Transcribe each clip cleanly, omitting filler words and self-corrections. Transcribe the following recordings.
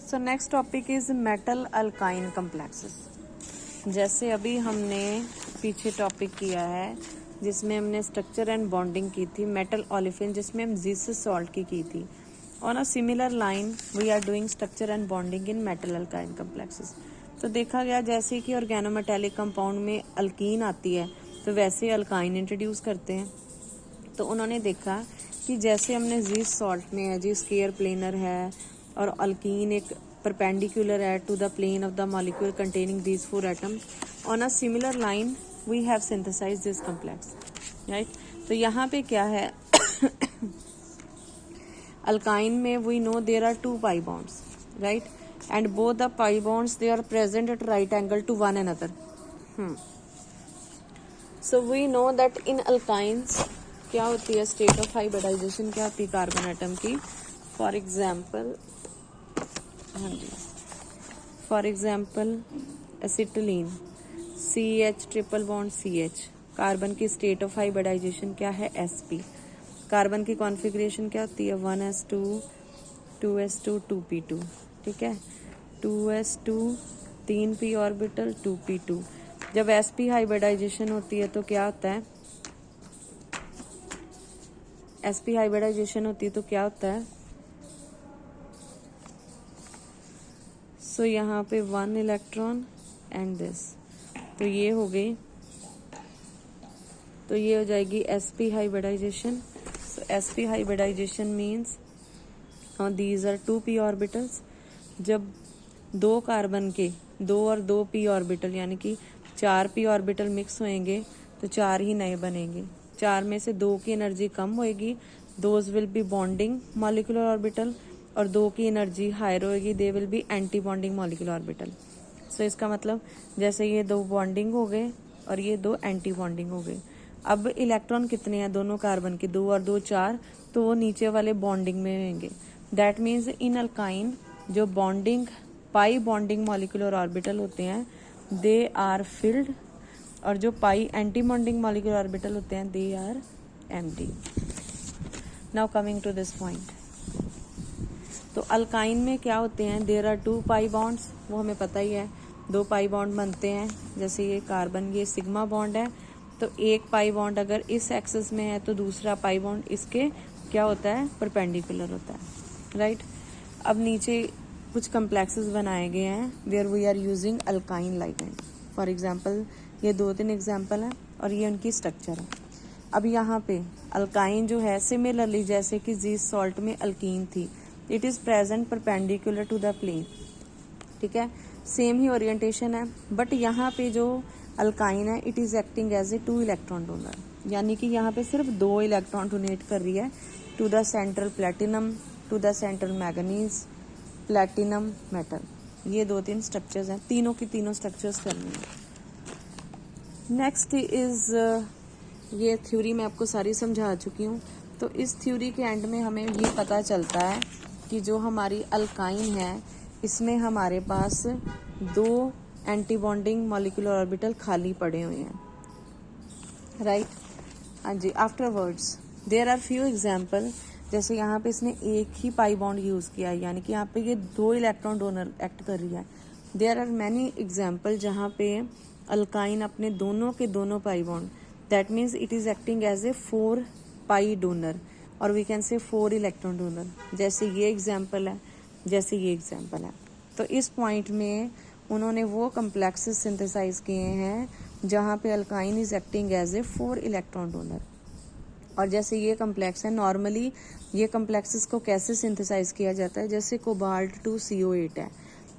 So next topic is metal alkyne complexes. जैसे अभी हमने पीछे टॉपिक किया है जिसमें हमने स्ट्रक्चर एंड बॉन्डिंग की थी मेटल ओलिफिन, जिसमें हम जीसस सॉल्ट की थी। On a similar line we are doing structure and bonding in metal alkyne complexes. तो देखा गया जैसे कि ऑर्गेनोमेटेलिक कंपाउंड में अल्कीन आती है तो वैसे अल्काइन इंट्रोड्यूस करते हैं। तो उन्होंने देखा कि जैसे हमने जीस सॉल्ट में है जी स्केयर प्लेनर है और अल्कीन एक परपेंडिकुलर है to the plane of the molecule containing these 4 atoms, on a similar line we have synthesized this complex, right. तो यहाँ पे क्या है अल्काइन में we know there are 2 pi bonds, right, and both the pi bonds they are present at right angle to one another. So we know that in alkynes क्या होती है state of hybridization, क्या होती है carbon atom की। For example acetylene CH triple bond CH, carbon की state of hybridization क्या है sp। कार्बन की कॉन्फ़िगरेशन क्या होती है 1s2 2s2 2p2, ठीक है, 2s2 3p ऑर्बिटल 2p2। जब sp हाइब्रिडाइजेशन होती है तो क्या होता है, sp हाइब्रिडाइजेशन होती है तो क्या होता है, सो यहाँ पे 1 इलेक्ट्रॉन एंड दिस, तो ये हो गई, तो ये हो जाएगी sp hybridization. So sp hybridization means these are 2p orbitals. जब 2 कार्बन के 2 और 2p ऑर्बिटल यानी कि 4p ऑर्बिटल मिक्स होएंगे तो 4 ही नए बनेंगे। 4 में से 2 की एनर्जी कम होएगी, those will be bonding molecular orbital, और 2 की एनर्जी हायर होएगी, they will be anti bonding molecular orbital. So इसका मतलब जैसे ये 2 बॉन्डिंग हो गए और ये 2 एंटी बॉन्डिंग हो गए। अब इलेक्ट्रॉन कितने हैं दोनों कार्बन के, 2 और 2 4, तो वो नीचे वाले बॉन्डिंग में होंगे। दैट मीन्स इन अल्काइन जो bonding pi bonding molecular orbital होते हैं दे आर फिल्ड, और जो pi anti bonding molecular orbital होते हैं they are empty. Now coming to this point, तो अल्काइन में क्या होते हैं, देयर आर 2 पाई बॉन्ड्स, वो हमें पता ही है 2 पाई बॉन्ड बनते हैं। जैसे ये कार्बन ये सिग्मा बॉन्ड है, तो एक पाई बॉन्ड अगर इस एक्सिस में है तो दूसरा पाई बॉन्ड इसके क्या होता है परपेंडिकुलर होता है, राइट। अब नीचे कुछ कम्प्लेक्सेस बनाए गए हैं where we are using alkyne ligand. For example ये 2-3 एग्जांपल है और ये उनकी स्ट्रक्चर है। अब यहाँ पे अल्काइन जो है सिमिलरली जैसे कि जीस सॉल्ट में अल्कीन थी, it is present perpendicular to the plane, ठीक है, सेम ही ओरिएंटेशन है। बट यहाँ पे जो अल्काइन है it is acting as a 2 electron donor, यानी कि यहाँ पे सिर्फ 2 इलेक्ट्रॉन डोनेट कर रही है to the central platinum, to the central manganese, platinum metal. ये 2-3 स्ट्रक्चर्स हैं, तीनों की तीनों स्ट्रक्चर्स करनी है। नेक्स्ट इज ये थ्योरी मैं आपको सारी समझा चुकी हूँ। तो इस थ्योरी के एंड में हमें ये पता चलता है कि जो हमारी अल्काइन है इसमें हमारे पास 2 एंटी बॉन्डिंग मॉलिक्यूलर ऑर्बिटल खाली पड़े हुए हैं, राइट। हाँ जी, afterwards there are few example, जैसे यहाँ पे इसने एक ही पाई बॉन्ड यूज किया है, यानी कि यहाँ पे ये 2 इलेक्ट्रॉन डोनर एक्ट कर रही है। देयर आर मैनी एग्जाम्पल जहाँ पे अल्काइन अपने दोनों के दोनों pi bond, that means it is acting as a 4 pi donor, और we can say 4 electron donor, जैसे ये एग्जाम्पल है, जैसे ये एग्जाम्पल है। तो इस पॉइंट में उन्होंने वो कम्प्लेक्सेस सिंथेसाइज किए हैं जहाँ पे alkyne is acting as a 4 electron donor. और जैसे ये कम्प्लेक्स है, नॉर्मली ये कम्प्लेक्सेस को कैसे सिंथेसाइज किया जाता है, जैसे कोबाल्ट 2 CO8 है,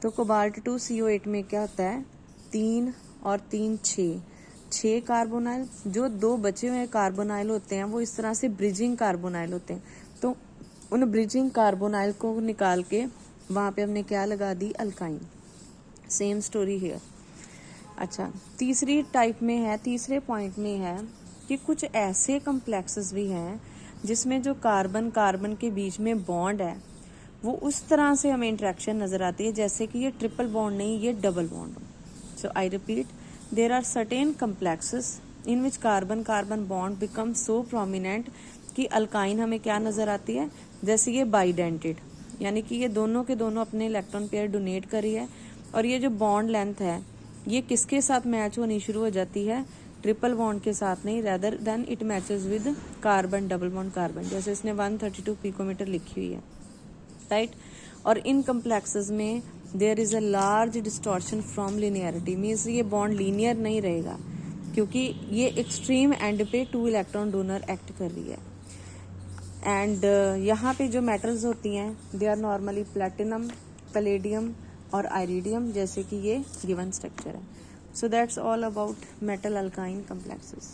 तो कोबाल्ट 2 CO8 में क्या होता है 3 और 3 6 कार्बोनाइल, जो 2 बचे हुए कार्बोनाइल होते हैं वो इस तरह से ब्रिजिंग कार्बोनाइल होते हैं। तो उन ब्रिजिंग कार्बोनाइल को निकाल के वहाँ पे हमने क्या लगा दी अल्काइन। Same story here. अच्छा, तीसरी टाइप में है, तीसरे पॉइंट में है कि कुछ ऐसे कम्प्लेक्सेस भी हैं जिसमें जो कार्बन कार्बन के बीच में बॉन्ड है वो उस तरह से हमें इंट्रैक्शन नजर आती है जैसे कि ये ट्रिपल बॉन्ड नहीं, ये डबल बॉन्ड हो। So I repeat, there are certain complexes in which carbon carbon bond become so prominent कि अल्काइन हमें क्या नजर आती है, जैसे ये बाइडेंटेड, यानी कि ये दोनों के दोनों अपने इलेक्ट्रॉन पेयर डोनेट करी है, और ये जो बॉन्ड लेंथ है ये किसके साथ मैच होनी शुरू हो जाती है, ट्रिपल बॉन्ड के साथ नहीं, rather than it matches with carbon, double bond carbon, जैसे इसने 132 पिकोमीटर लिखी हुई है, राइट। और इन कम्प्लेक्सेस में there is a large distortion from linearity, means ये बॉन्ड लीनियर नहीं रहेगा क्योंकि ये एक्सट्रीम एंड पे 2 इलेक्ट्रॉन डोनर एक्ट कर रही है। एंड यहाँ पे जो मेटल्स होती हैं they are normally platinum, palladium और आयरिडियम, जैसे कि ये गिवन स्ट्रक्चर है। So that's all about metal alkyne complexes.